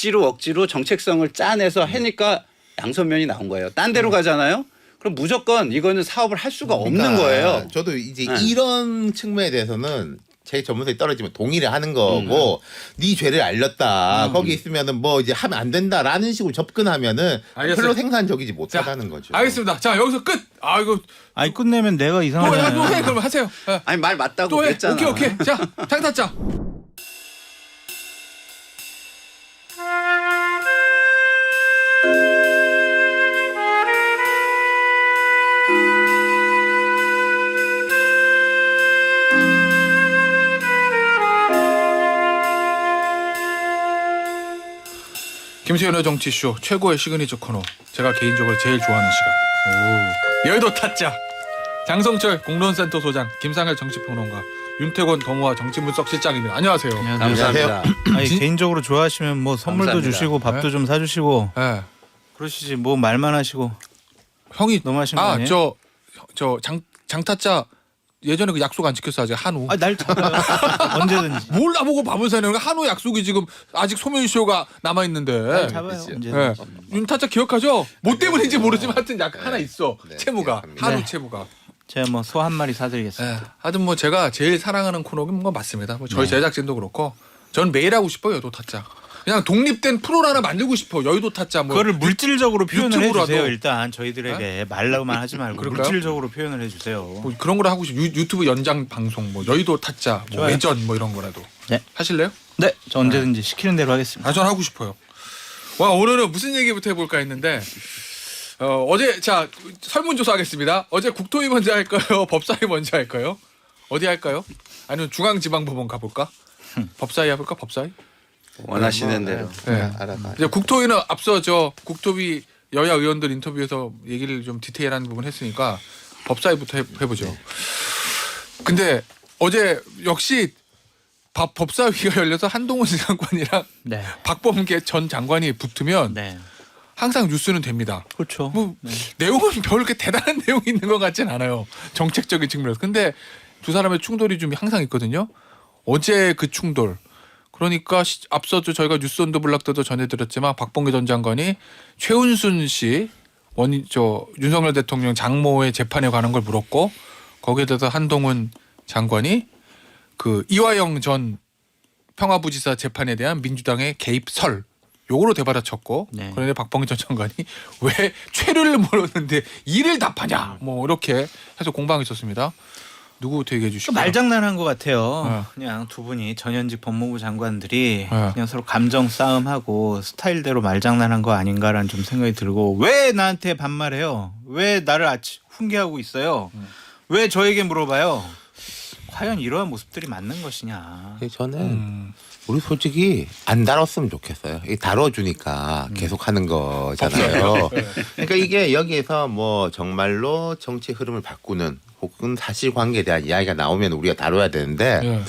억지로 정책성을 짜내서 하니까 양선면이 나온 거예요. 딴 데로 가잖아요. 그럼 무조건 이거는 사업을 할 수가 없는 거예요. 저도 이제 이런 측면에 대해서는 제 전문성이 떨어지면 동의를 하는 거고 네 죄를 알렸다. 거기 있으면은 뭐 이제 하면 안 된다라는 식으로 접근하면은 알겠어요. 별로 생산적이지 못하다는 거죠. 알겠습니다. 자 여기서 끝. 아 이거 아니 끝내면 내가 이상하잖아요. 또 해 그럼 하세요. 예. 아니 말 맞다고 또 해. 그랬잖아. 오케이. 자 장타짜. 김수현의 정치쇼 최고의 시그니처 코너. 제가 개인적으로 제일 좋아하는 시간. 여의도 타짜. 장성철 공론센터 소장, 김상열 정치평론가, 윤태권 더모아 정치분석 실장입니다. 안녕하세요. 감사합니다. 아니 진- 개인적으로 좋아하시면 뭐 선물도 감사합니다. 주시고 밥도 좀 사주시고 예. 그러시지 뭐 말만 하시고 형이 너무 하신 거 아니에요? 저 장타짜 예전에 그 약속 안 지켰어 아직 한우. 날 잡아요. 언제든지. 뭘 나보고 밥을 사냐? 한우 약속이 지금 아직 소면쇼가 남아 있는데. 날 잡아요. 그치. 예. 언제든지. 윤타짜 기억하죠? 뭐 때문인지 모르지만 하여튼 약 하나 있어. 네, 채무가. 기억합니다. 한우 네. 채무가. 제가 뭐 소 한 마리 사드리겠습니다. 예. 하여튼 뭐 제가 제일 사랑하는 코너는 뭐 맞습니다. 뭐 저희 제작진도 그렇고 저는 매일 하고 싶어요. 여의도 타짜. 그냥 독립된 프로를 하나 만들고 싶어. 여의도 타짜 뭐. 그거를 물질적으로 표현을 유튜브로라도. 해주세요. 일단 저희들에게 말로만 하지 말고 그럴까요? 물질적으로 표현을 해주세요. 뭐 그런 걸 하고 싶어. 유튜브 연장 방송 뭐 여의도 타짜 뭐 좋아요. 외전 뭐 이런 거라도. 네. 하실래요? 네, 저 언제든지 시키는 대로 하겠습니다. 아, 전 하고 싶어요. 와, 오늘은 무슨 얘기부터 해볼까 했는데, 어제, 자, 설문조사 하겠습니다. 어제 국토위 먼저 할까요? 법사위 먼저 할까요? 어디 할까요? 아니면 중앙지방법원 가볼까? 법사위 해볼까? 법사위? 원하시는 대로. 네. 알아봐. 이제 국토위는 앞서 저 국토위 여야 의원들 인터뷰에서 얘기를 좀 디테일한 부분 했으니까 법사위부터 해보죠. 근데 어제 역시 법사위가 열려서 한동훈 장관이랑 네, 박범계 전 장관이 붙으면 네, 항상 뉴스는 됩니다. 그렇죠. 뭐 내용은 별 그렇게 대단한 내용이 있는 것 같진 않아요. 정책적인 측면에서. 근데 두 사람의 충돌이 좀 항상 있거든요. 어제 그 충돌. 그러니까 앞서도 저희가 뉴스 온더 블락 때도 전해드렸지만 박범계 전 장관이 최은순 씨 윤석열 대통령 장모의 재판에 관한 걸 물었고 거기에 대해서 한동훈 장관이 그 이화영 전 평화부지사 재판에 대한 민주당의 개입설 요거로 대받아쳤고 네. 그런데 박범계 전 장관이 왜 최를 물었는데 이를 답하냐 뭐 이렇게 해서 공방이 있었습니다. 누구부터 얘기해 주시죠? 말장난한 것 같아요. 네. 그냥 두 분이 전현직 법무부 장관들이 네. 그냥 서로 감정 싸움하고 스타일대로 말장난한 거 아닌가라는 좀 생각이 들고 왜 나한테 반말해요? 왜 나를 훈계하고 있어요? 왜 저에게 물어봐요? 과연 이러한 모습들이 맞는 것이냐? 저는 우리 솔직히 안 다뤘으면 좋겠어요. 이 다뤄주니까 계속 하는 거잖아요. 그러니까 이게 여기에서 뭐 정말로 정치 흐름을 바꾸는 혹은 사실관계에 대한 이야기가 나오면 우리가 다뤄야 되는데 예.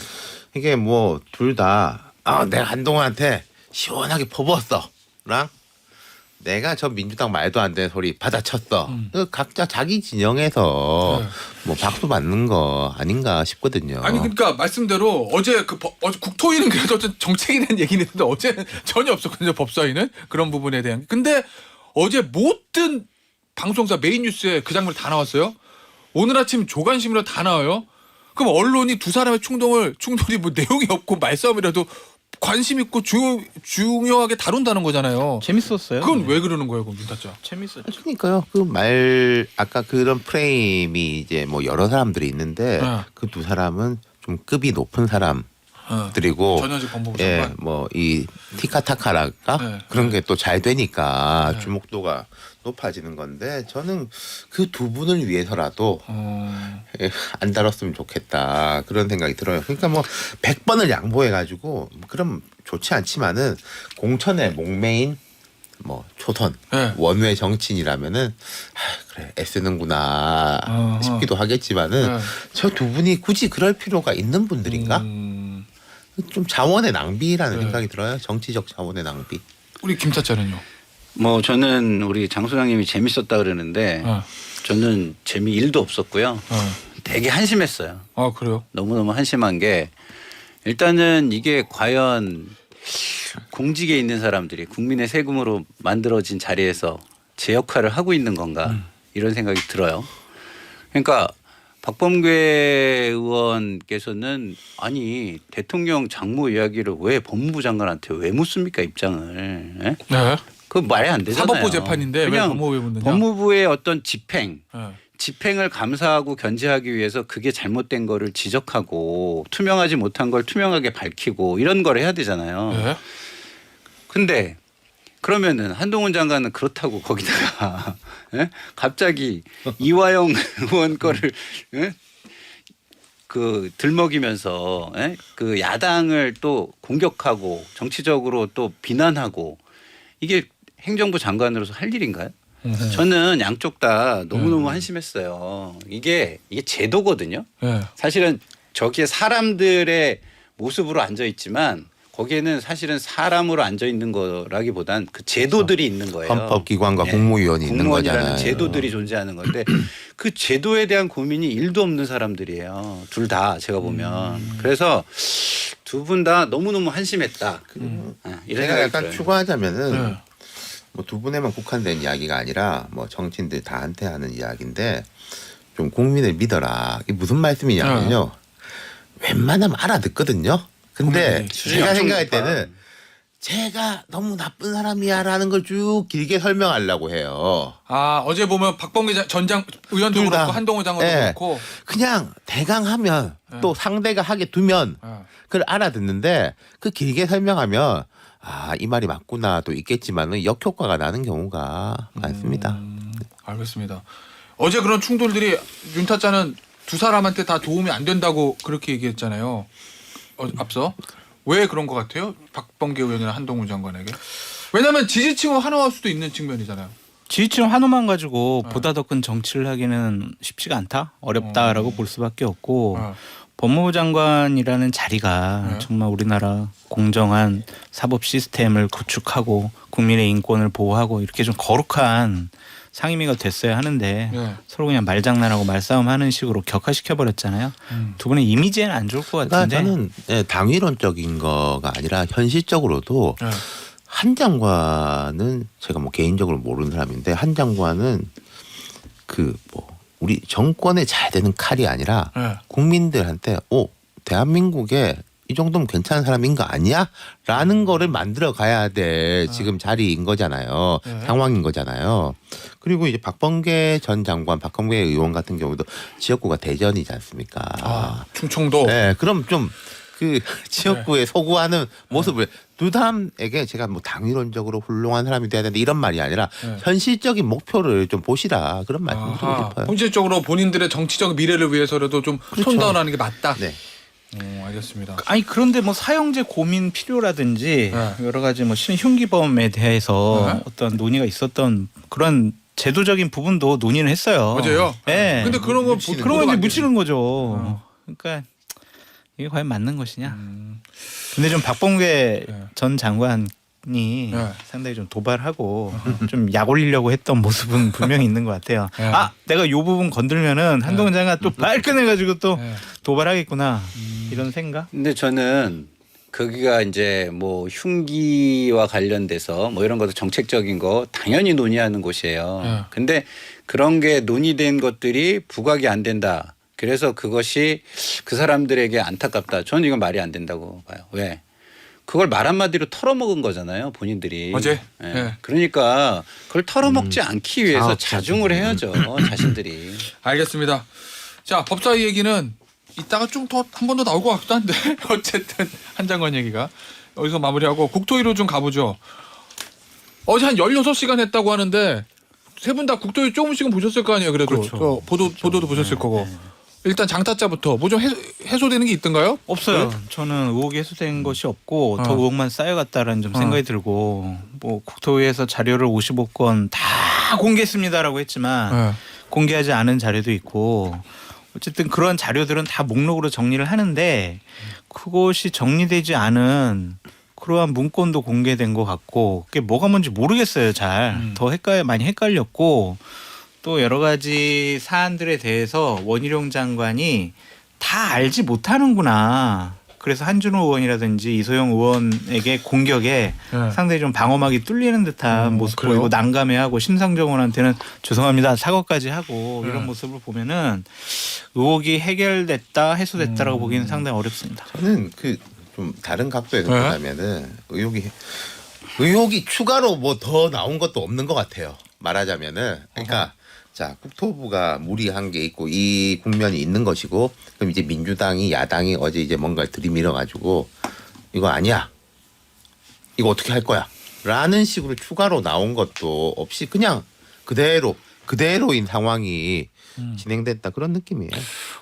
이게 뭐 둘 다 내가 한동훈한테 시원하게 퍼부었어랑 내가 저 민주당 말도 안 되는 소리 받아쳤어. 각자 자기 진영에서 뭐 박수 받는 거 아닌가 싶거든요. 아니 그러니까 말씀대로 어제 어제 국토위는 그래도 어쨌든 정책에 대한 얘기는 했는데 어제는 전혀 없었거든요. 법사위는 그런 부분에 대한. 근데 어제 모든 방송사 메인 뉴스에 그 장면 다 나왔어요. 오늘 아침 조간신문에 다 나와요. 그럼 언론이 두 사람의 충돌이 뭐 내용이 없고 말싸움이라도 관심 있고 중요하게 다룬다는 거잖아요. 재밌었어요. 그건 왜 그러는 거예요, 그럼 윤타짜? 재밌었죠. 그러니까요. 그 말 아까 그런 프레임이 이제 뭐 여러 사람들이 있는데 네. 그 두 사람은 좀 급이 높은 사람들이고 전현직 법무부 예, 장관. 뭐 이 티카타카랄까 네. 그런 게 또 잘 되니까 네. 주목도가 높아지는 건데 저는 그 두 분을 위해서라도 안 다뤘으면 좋겠다 그런 생각이 들어요. 그러니까 뭐 100번을 양보해가지고 그럼 좋지 않지만은 공천에 목매인 뭐 초선 네. 원외 정치인이라면은 그래 애쓰는구나 싶기도 하겠지만은 네. 저 두 분이 굳이 그럴 필요가 있는 분들인가? 좀 자원의 낭비라는 네. 생각이 들어요. 정치적 자원의 낭비. 우리 김타짜는요? 뭐 저는 우리 장 소장님이 재밌었다 그러는데 어. 저는 재미 1도 없었고요. 되게 한심했어요. 아 그래요? 너무너무 한심한 게 일단은 이게 과연 공직에 있는 사람들이 국민의 세금으로 만들어진 자리에서 제 역할을 하고 있는 건가 이런 생각이 들어요. 그러니까 박범계 의원께서는 아니 대통령 장모 이야기를 왜 법무부 장관한테 왜 묻습니까 입장을? 예? 네. 그 말이 안 되잖아요. 사법부 재판인데 왜 그냥 법무부에 묻느냐? 법무부의 어떤 집행 네. 집행을 감사하고 견제하기 위해서 그게 잘못된 거를 지적하고 투명하지 못한 걸 투명하게 밝히고 이런 걸 해야 되잖아요. 네. 근데 그러면은 한동훈 장관은 그렇다고 거기다가 예? 갑자기 이화영 의원 거를 예? 그 들먹이면서 예? 그 야당을 또 공격하고 정치적으로 또 비난하고 이게 행정부 장관으로서 할 일인가요? 저는 양쪽 다 너무너무 한심했어요. 이게 제도거든요. 네. 사실은 저기에 사람들의 모습으로 앉아 있지만 거기에는 사실은 사람으로 앉아 있는 거라기보단 그 제도들이 있는 거예요. 헌법기관과 예. 국무위원이 있는 공무원이라는 거잖아요. 제도들이 존재하는 건데 그 제도에 대한 고민이 1도 없는 사람들이에요. 둘 다 제가 보면. 그래서 두 분 다 너무너무 한심했다. 이런 제가 생각이 약간 들어요. 추가하자면은 네. 뭐 두 분에만 국한된 이야기가 아니라 뭐 정치인들 다한테 하는 이야기인데 좀 국민을 믿어라. 이게 무슨 말씀이냐면요. 웬만하면 알아듣거든요. 근데 수준이 제가 엄청 생각할 높아. 때는 제가 너무 나쁜 사람이야라는 걸 쭉 길게 설명하려고 해요. 아 어제 보면 박범계 전장 의원도 둘 다. 그렇고 한동훈 장관도 네. 그렇고 그냥 대강 하면 또 상대가 하게 두면 그걸 알아듣는데 그 길게 설명하면 아, 이 말이 맞구나 또 있겠지만은 역효과가 나는 경우가 많습니다. 알겠습니다. 어제 그런 충돌들이 윤타짜는 두 사람한테 다 도움이 안 된다고 그렇게 얘기했잖아요. 앞서 왜 그런 것 같아요? 박범계 의원이나 한동훈 장관에게? 왜냐하면 지지층은 하나일 수도 있는 측면이잖아요. 지지층 한우만 가지고 보다 더 큰 정치를 하기는 쉽지가 않다. 어렵다라고 볼 수밖에 없고 법무부 장관이라는 자리가 정말 우리나라 공정한 사법 시스템을 구축하고 국민의 인권을 보호하고 이렇게 좀 거룩한 상임위가 됐어야 하는데 네. 서로 그냥 말장난하고 말싸움하는 식으로 격화시켜 버렸잖아요. 두 분의 이미지에는 안 좋을 것 그러니까 같은데. 저는 당위론적인 거가 아니라 현실적으로도 네. 한 장관은 제가 뭐 개인적으로 모르는 사람인데 한 장관은 그 뭐 우리 정권에 잘 되는 칼이 아니라 네. 국민들한테 대한민국에 이 정도면 괜찮은 사람인 거 아니야? 라는 거를 만들어 가야 돼. 지금 자리인 거잖아요. 네. 상황인 거잖아요. 그리고 이제 박범계 전 장관, 박범계 의원 같은 경우도 지역구가 대전이지 않습니까? 아, 충청도. 네, 그럼 좀 그 지역구에 소구하는 모습을 두 사람에게 제가 뭐 당위론적으로 훌륭한 사람이 돼야 되는데 이런 말이 아니라 현실적인 목표를 좀 보시라 그런 말씀 드리고 싶어요. 본질적으로 본인들의 정치적 미래를 위해서라도 좀 손다운하는 게 맞다. 네. 알겠습니다. 아니 그런데 뭐 사형제 고민 필요라든지 네. 여러 가지 뭐 흉기범에 대해서 네. 어떤 논의가 있었던 그런 제도적인 부분도 논의를 했어요. 맞아요. 네. 근데 그런 거 묻히는 그런 거 이제 안 묻히는 거죠. 그러니까 이게 과연 맞는 것이냐. 근데 좀 박범계 전 장관이 네. 상당히 좀 도발하고 좀 약 올리려고 했던 모습은 분명히 있는 것 같아요. 네. 아 내가 이 부분 건들면은 한동훈 장관 또 발끈해가지고 또 네. 도발하겠구나 이런 생각. 근데 저는 거기가 이제 뭐 흉기와 관련돼서 뭐 이런 것도 정책적인 거 당연히 논의하는 곳이에요. 네. 근데 그런 게 논의된 것들이 부각이 안 된다. 그래서 그것이 그 사람들에게 안타깝다. 저는 이건 말이 안 된다고 봐요. 왜? 그걸 말 한마디로 털어먹은 거잖아요. 본인들이. 어제? 예. 네. 그러니까 그걸 털어먹지 않기 위해서 사업자. 자중을 해야죠. 자신들이. 알겠습니다. 자 법사위 얘기는 이따가 좀 더 한 번 더 나올 것 같기도 한데 어쨌든 한 장관 얘기가 여기서 마무리하고 국토위로 좀 가보죠. 어제 한 16시간 했다고 하는데 세 분 다 국토위 조금씩은 보셨을 거 아니에요. 그래도 그렇죠. 보도도 보셨을 거고. 일단 장타자부터 뭐 좀 해소되는 게 있던가요? 없어요. 저는 의혹이 해소된 것이 없고 더 어. 의혹만 쌓여갔다라는 좀 생각이 들고 뭐 국토위에서 자료를 55건 다 공개했습니다라고 했지만 네. 공개하지 않은 자료도 있고 어쨌든 그런 자료들은 다 목록으로 정리를 하는데 그것이 정리되지 않은 그러한 문건도 공개된 것 같고 그게 뭐가 뭔지 모르겠어요. 잘 더 많이 헷갈렸고 또 여러 가지 사안들에 대해서 원희룡 장관이 다 알지 못하는구나 그래서 한준호 의원이라든지 이소영 의원에게 공격에 네. 상당히 좀 방어막이 뚫리는 듯한 모습 그래요? 보이고 난감해하고 심상정 의원한테는 죄송합니다 사과까지 하고 이런 모습을 보면은 의혹이 해결됐다 해소됐다라고 보기는 상당히 어렵습니다. 저는 그 좀 다른 각도에서 네? 보자면은 의혹이 추가로 뭐 더 나온 것도 없는 것 같아요. 말하자면은 그러니까 자 국토부가 무리한 게 있고 이 국면이 있는 것이고 그럼 이제 민주당이 야당이 어제 이제 뭔가를 들이밀어 가지고 이거 아니야. 이거 어떻게 할 거야? 라는 식으로 추가로 나온 것도 없이 그냥 그대로인 상황이 진행됐다 그런 느낌이에요.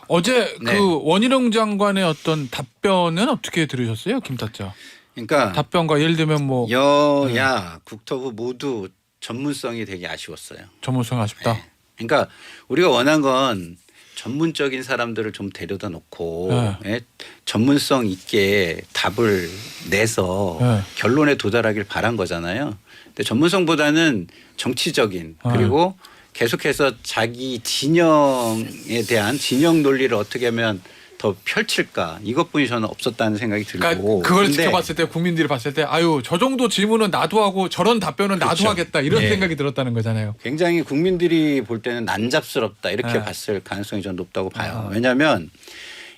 어제 네. 그 원희룡 장관의 어떤 답변은 어떻게 들으셨어요, 김타짜? 그러니까 답변과 예를 들면 뭐 여야 국토부 모두 전문성이 되게 아쉬웠어요. 전문성 아쉽다. 네. 그러니까 우리가 원한 건 전문적인 사람들을 좀 데려다 놓고 예, 전문성 있게 답을 내서 네. 결론에 도달하길 바란 거잖아요. 근데 전문성보다는 정치적인 그리고 계속해서 자기 진영에 대한 진영 논리를 어떻게 하면 더 펼칠까 이것뿐이 저는 없었다는 생각이 들고. 그러니까 그걸 근데 지켜봤을 때 국민들이 봤을 때 아유 저 정도 질문은 나도 하고 저런 답변은 나도 그렇죠. 하겠다 이런 네. 생각이 들었다는 거잖아요. 굉장히 국민들이 볼 때는 난잡스럽다 이렇게 네. 봤을 가능성이 전 높다고 봐요. 왜냐하면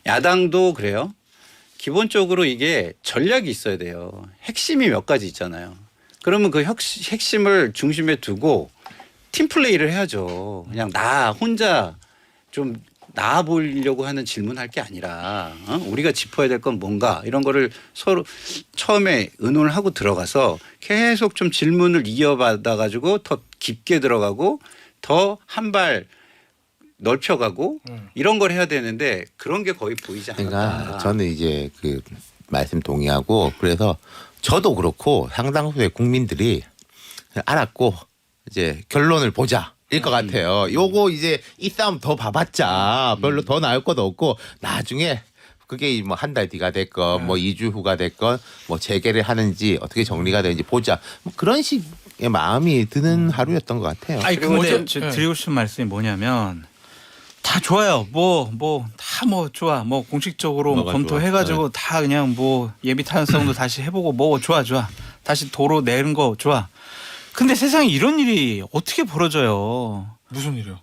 야당도 그래요. 기본적으로 이게 전략이 있어야 돼요. 핵심이 몇 가지 있잖아요. 그러면 그 핵심을 중심에 두고 팀플레이를 해야죠. 그냥 나 혼자 좀 나아 보이려고 하는 질문할 게 아니라 우리가 짚어야 될 건 뭔가 이런 거를 서로 처음에 의논을 하고 들어가서 계속 좀 질문을 이어받아 가지고 더 깊게 들어가고 더 한 발 넓혀가고 이런 걸 해야 되는데 그런 게 거의 보이지 않았다. 그러니까 저는 이제 그 말씀 동의하고 그래서 저도 그렇고 상당수의 국민들이 알았고 이제 결론을 보자. 일 것 같아요. 요거 이제 이 싸움 더 봐봤자 별로 더 나을 것도 없고 나중에 그게 뭐 한 달 뒤가 됐건 뭐 2주 후가 됐건 뭐 재개를 하는지 어떻게 정리가 되는지 보자. 뭐 그런 식의 마음이 드는 하루였던 것 같아요. 아니 그리고 어제 근데 드리고 싶은 말씀이 뭐냐면 다 좋아요. 다 좋아. 뭐 공식적으로 뭐가 검토해가지고 다 그냥 뭐 예비 타당성도 다시 해보고 뭐 좋아. 다시 도로 내는 거 좋아. 근데 세상에 이런 일이 어떻게 벌어져요? 무슨 일이요?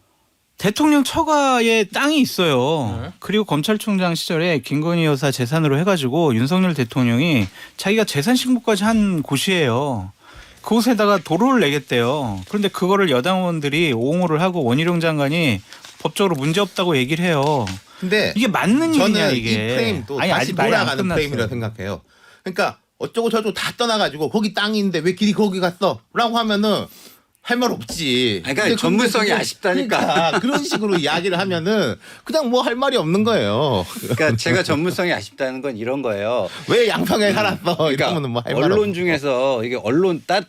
대통령 처가에 땅이 있어요. 네. 그리고 검찰총장 시절에 김건희 여사 재산으로 해가지고 윤석열 대통령이 자기가 재산 신고까지 한 곳이에요. 그곳에다가 도로를 내겠대요. 그런데 그거를 여당 의원들이 옹호를 하고 원희룡 장관이 법적으로 문제 없다고 얘기를 해요. 근데 이게 맞는 일이냐 저는 이게. 이 프레임도 아니, 다시 아직 말이 안 돌아가는 끝났어요. 프레임이라고 생각해요. 그러니까 어쩌고 저쩌고 다 떠나가지고 거기 땅이 있는데 왜 길이 거기 갔어? 라고 하면은 할 말 없지. 그러니까 근데 전문성이 그게 아쉽다니까. 그러니까 그런 식으로 이야기를 하면은 그냥 뭐 할 말이 없는 거예요. 그러니까 제가 전문성이 아쉽다는 건 이런 거예요. 왜 양평에 살았어? 그러니까 이러면은 뭐 할 말 언론 없고. 중에서 이게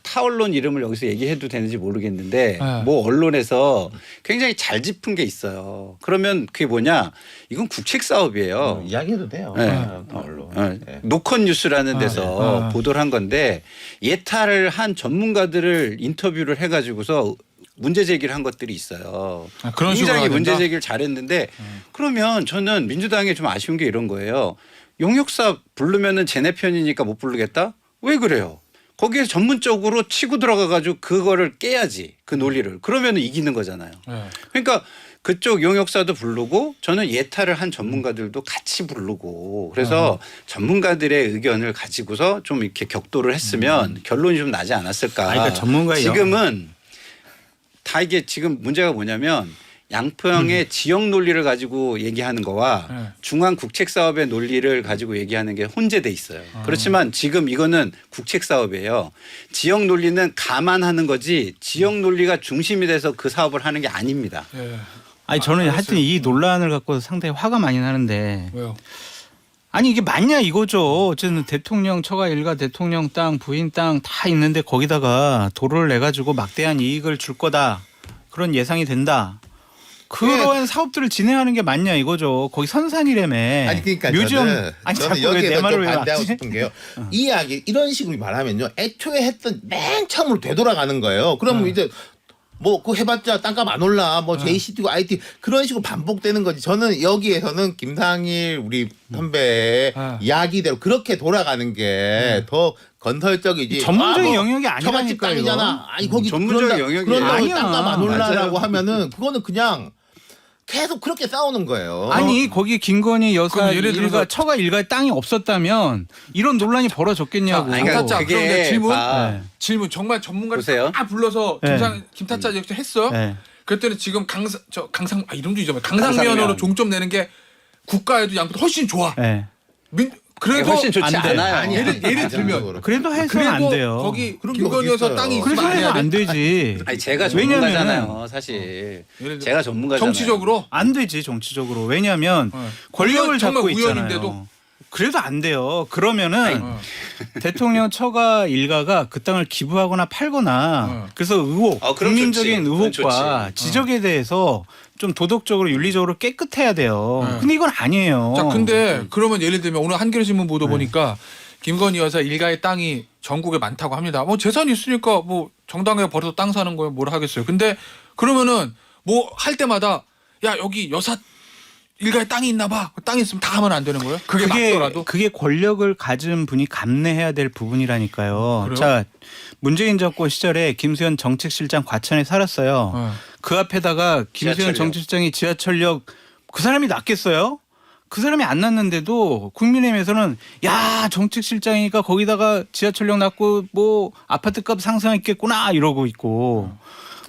타 언론 이름을 여기서 얘기해도 되는지 모르겠는데 네. 뭐 언론에서 굉장히 잘 짚은 게 있어요. 그러면 그게 뭐냐? 이건 국책 사업이에요. 이야기해도 돼요. 네. 언론. 네. 노컷 뉴스라는 데서 보도를 한 건데 예탈을 한 전문가들을 인터뷰를 해가지고서 문제 제기를 한 것들이 있어요. 아, 그런 식으로 굉장히 해야 문제 된다? 제기를 잘했는데 그러면 저는 민주당에 좀 아쉬운 게 이런 거예요. 용역사 부르면은 쟤네 편이니까 못 부르겠다? 왜 그래요? 거기에 전문적으로 치고 들어가가지고 그거를 깨야지 그 논리를. 그러면은 이기는 거잖아요. 네. 그러니까 그쪽 용역사도 부르고 저는 예탈을 한 전문가들도 같이 부르고 그래서 전문가들의 의견을 가지고서 좀 이렇게 격도를 했으면 결론이 좀 나지 않았을까. 아니, 그러니까 전문가의 지금은 다 이게 지금 문제가 뭐냐면 양평의 지역 논리를 가지고 얘기하는 거와 네. 중앙 국책 사업의 논리를 가지고 얘기하는 게 혼재돼 있어요. 그렇지만 지금 이거는 국책 사업이에요. 지역 논리는 감안하는 거지 지역 논리가 중심이 돼서 그 사업을 하는 게 아닙니다. 예. 아니 저는 알았어요. 하여튼 이 논란을 갖고 상당히 화가 많이 나는데 왜요? 아니 이게 맞냐 이거죠. 어쨌든 대통령 처가 일가 대통령 땅 부인 땅 다 있는데 거기다가 도로를 내가지고 막대한 이익을 줄 거다. 그런 예상이 된다. 그러한 사업들을 진행하는 게 맞냐 이거죠. 거기 선산이라며. 아니 그러니까 뮤지엄 저는 자꾸 왜 내 여기에서 좀 말을 왜 반대하고 맞지? 싶은 게요. 이 이야기 이런 식으로 말하면요. 애초에 했던 맨 처음으로 되돌아가는 거예요. 그러면 이제 뭐 그거 해봤자 땅값 안 올라. 뭐 JCT고 IT 그런 식으로 반복되는 거지. 저는 여기에서는 김상일 우리 선배의 이야기대로 그렇게 돌아가는 게 더 건설적이지. 전문적인 뭐 영역이 처갓집 아니라니까 땅이잖아. 아니 거기 전문적인 영역이 그런다고 아니야. 땅값 안 올라라고 맞아요. 하면은 그거는 그냥 계속 그렇게 싸우는 거예요. 아니 거기 김건희 여사 그럼 예를 일가 들어서- 처가 일가에 땅이 없었다면 이런 논란이 벌어졌겠냐고. 자, 김타짜 그게 그런데 질문 네. 질문 정말 전문가를 보세요. 다 불러서 네. 김타짜 역시 했어요. 네. 그랬더니 지금 강상 이름도 잊어버려. 강상면으로 강상면. 종점 내는 게 국가에도 양보다 훨씬 좋아. 네. 그래도 훨씬 좋지 안 돼. 않아요. 아니야. 예를 들면 전적으로. 그래도 해서는 안 돼요. 거기 그런 게 김건희 여사 어디 땅이 있어요. 있으면 그래서 안 해서 해야 돼. 안 되지. 아니 제가 왜냐면은- 전문가잖아요. 사실 예를 들어 제가 전문가잖아요. 정치적으로 안 되지 정치적으로. 왜냐하면 권력을 우연, 정말 잡고 있잖아요. 우연인데도. 그래도 안 돼요. 그러면은 어. 대통령 처가 일가가 그 땅을 기부하거나 팔거나 그래서 의혹, 그럼 국민적인 좋지. 그건 의혹과 좋지. 지적에 대해서 좀 도덕적으로 윤리적으로 깨끗해야 돼요. 네. 근데 이건 아니에요. 자, 근데 그러면 예를 들면 오늘 한겨레 신문 보도 보니까 김건희 여사 일가의 땅이 전국에 많다고 합니다. 뭐 재산이 있으니까 뭐 정당하게 벌어서 땅 사는 거에 뭘 하겠어요. 근데 그러면은 뭐 할 때마다 야 여기 여사 일가에 땅이 있나 봐. 땅이 있으면 다 하면 안 되는 거예요? 그게 맞더라도. 그게 권력을 가진 분이 감내해야 될 부분이라니까요. 그래요? 자, 문재인 정권 시절에 김수현 정책실장 과천에 살았어요. 어. 그 앞에다가 김수현 지하철역. 정책실장이 지하철역 그 사람이 낫겠어요? 그 사람이 안 났는데도 국민의힘에서는 야 정책실장이니까 거기다가 지하철역 놨고 뭐 아파트값 상승했겠구나 이러고 있고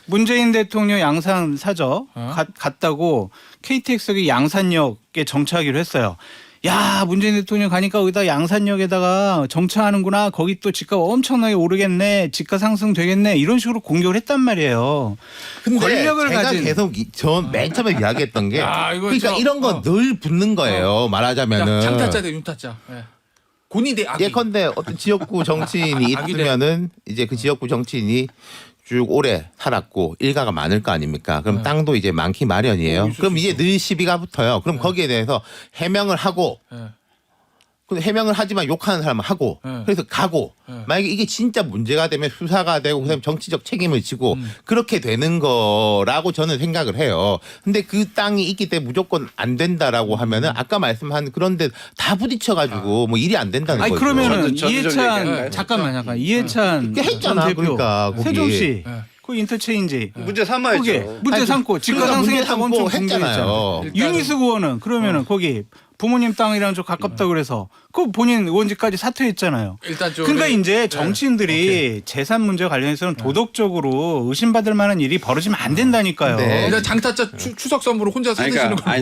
문재인 대통령 양산 사저 갔다고 KTX역이 양산역에 정차하기로 했어요. 야 문재인 대통령 가니까 거기다 양산역에다가 정차하는구나. 거기 또 집값 엄청나게 오르겠네. 집값 상승 되겠네. 이런 식으로 공격을 했단 말이에요. 근데 권력을 제가 가진 계속 전 맨 처음에 이야기했던 게 야, 이거 그러니까 저- 이런 거 늘 붙는 거예요. 말하자면은. 장타짜 대 윤타짜. 예. 곤이 대 악이. 예컨대 어떤 지역구 정치인이 악이 있으면은 이제 그 지역구 정치인이 쭉 오래 살았고 일가가 많을 거 아닙니까? 그럼 땅도 이제 많기 마련이에요. 그럼 이제 늘 시비가 붙어요. 그럼 거기에 대해서 해명을 하고 예. 근데 해명을 하지만 욕하는 사람은 하고 그래서 가고 만약에 이게 진짜 문제가 되면 수사가 되고 그다음에 정치적 책임을 지고 그렇게 되는 거라고 저는 생각을 해요. 근데 그 땅이 있기 때문에 무조건 안 된다라고 하면은 아까 말씀한 그런데 다 부딪혀가지고 뭐 일이 안 된다는 아니 거죠. 그러면은 저도 좀 이해찬 얘기할까요? 잠깐 이해찬 그게 했잖아, 전 대표 그러니까, 거기. 세종시 네. 그 인터체인지 문제 삼아야죠. 거기 문제 아니, 삼고 집값 그러니까 문제 상승했다고 삼고 엄청 했잖아요. 공격했잖아요. 윤희숙 의원은 그러면은 거기 부모님 땅이랑 좀 가깝다 그래서 그 본인 의원직까지 사퇴했잖아요. 일단 좀 그러니까 우리- 이제 네. 정치인들이 재산 문제 관련해서는 도덕적으로 의심받을 만한 일이 벌어지면 안 된다니까요. 네. 일단 장타짜 추석 선물로 혼자 사드시는 그러니까 거. 아니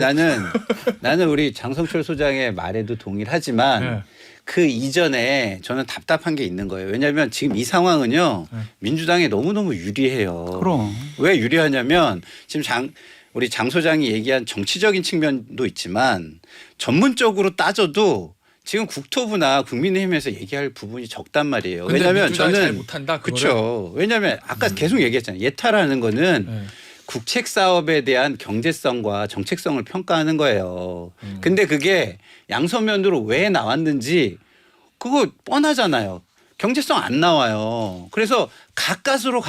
나는 우리 장성철 소장의 말에도 동의를 하지만 네. 그 이전에 저는 답답한 게 있는 거예요. 왜냐하면 지금 이 상황은요 민주당에 너무너무 유리해요. 그럼. 왜 유리하냐면 지금 우리 장 소장이 얘기한 정치적인 측면도 있지만 전문적으로 따져도 지금 국토부나 국민의힘에서 얘기할 부분이 적단 말이에요. 근데 왜냐하면 민주당이 잘 저는 못한다, 그거를. 그렇죠. 왜냐하면 아까 계속 얘기했잖아요. 예타라는 거는 네. 국책 사업에 대한 경제성과 정책성을 평가하는 거예요. 근데 그게 양서면으로 왜 나왔는지 그거 뻔하잖아요. 경제성 안 나와요. 그래서 가까스로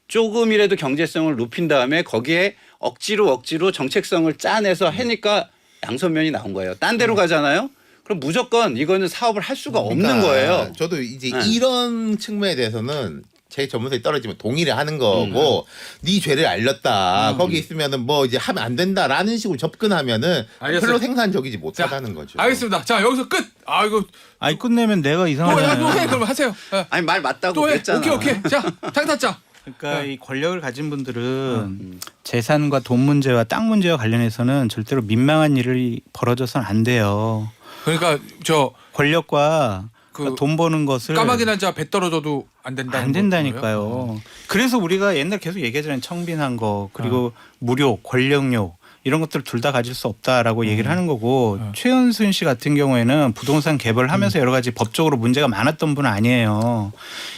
조금이라도 경제성을 높인 다음에 거기에 억지로 정책성을 짜내서 하니까 양서면이 나온 거예요. 딴 데로 가잖아요. 그럼 무조건 이거는 사업을 할 수가 없는 그러니까 거예요. 저도 이제 네. 이런 측면에 대해서는 제 전문성이 떨어지면 동의를 하는 거고 네 죄를 알렸다. 거기 있으면은 뭐 이제 하면 안 된다라는 식으로 접근하면은 알겠어요. 별로 생산적이지 못하다는 거죠. 알겠습니다. 자 여기서 끝. 아 이거 아니 끝내면 내가 또 해 이상하잖아요. 그럼 하세요. 예. 아니 말 맞다고 또 해. 그랬잖아. 오케이. 자 장타짜. 그러니까 이 권력을 가진 분들은 재산과 돈 문제와 땅 문제와 관련해서는 절대로 민망한 일이 벌어져서는 안 돼요. 그러니까 저 권력과 그 돈 버는 것을 까마귀 난자 배 떨어져도 안 된다. 안 된다니까요. 그래서 우리가 옛날 계속 얘기하잖아요. 청빈한 거 그리고 무료 권력욕 이런 것들 둘 다 가질 수 없다라고 얘기를 하는 거고 최은순 씨 같은 경우에는 부동산 개발을 하면서 여러 가지 법적으로 문제가 많았던 분은 아니에요.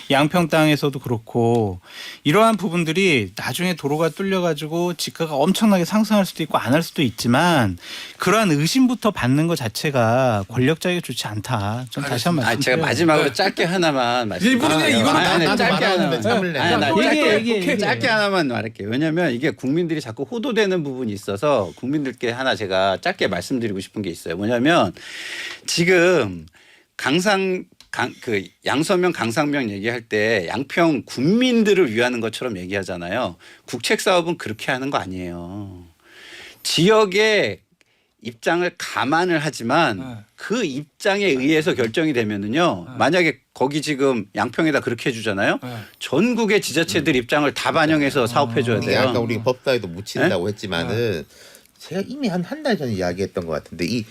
양평 땅에서도 그렇고 이러한 부분들이 나중에 도로가 뚫려가지고 지가가 엄청나게 상승할 수도 있고 안 할 수도 있지만 그러한 의심부터 받는 것 자체가 권력자에게 좋지 않다. 전 다시 한번 말씀드려요. 제가 마지막으로 짧게 하나만 일부러 그냥 이거는 나도 짧게 말하는데 하나만. 참을래. 아니, 나 얘기해. 짧게 하나만 말할게요. 왜냐하면 이게 국민들이 자꾸 호도되는 부분이 있어서 국민들께 하나 제가 짧게 말씀드리고 싶은 게 있어요. 뭐냐면 지금 그 양서명 강상명 얘기할 때 양평 군민들을 위하는 것처럼 얘기하잖아요. 국책 사업은 그렇게 하는 거 아니에요. 지역의 입장을 감안을 하지만 그 입장에 의해서 결정이 되면은요. 만약에 거기 지금 양평에다 그렇게 해주잖아요. 전국의 지자체들 입장을 다 반영해서 사업해줘야 이게 돼요. 아까 우리 법사위도 묻힌다고 했지만은 제가 이미 한 달 전에 이야기했던 것 같은데 이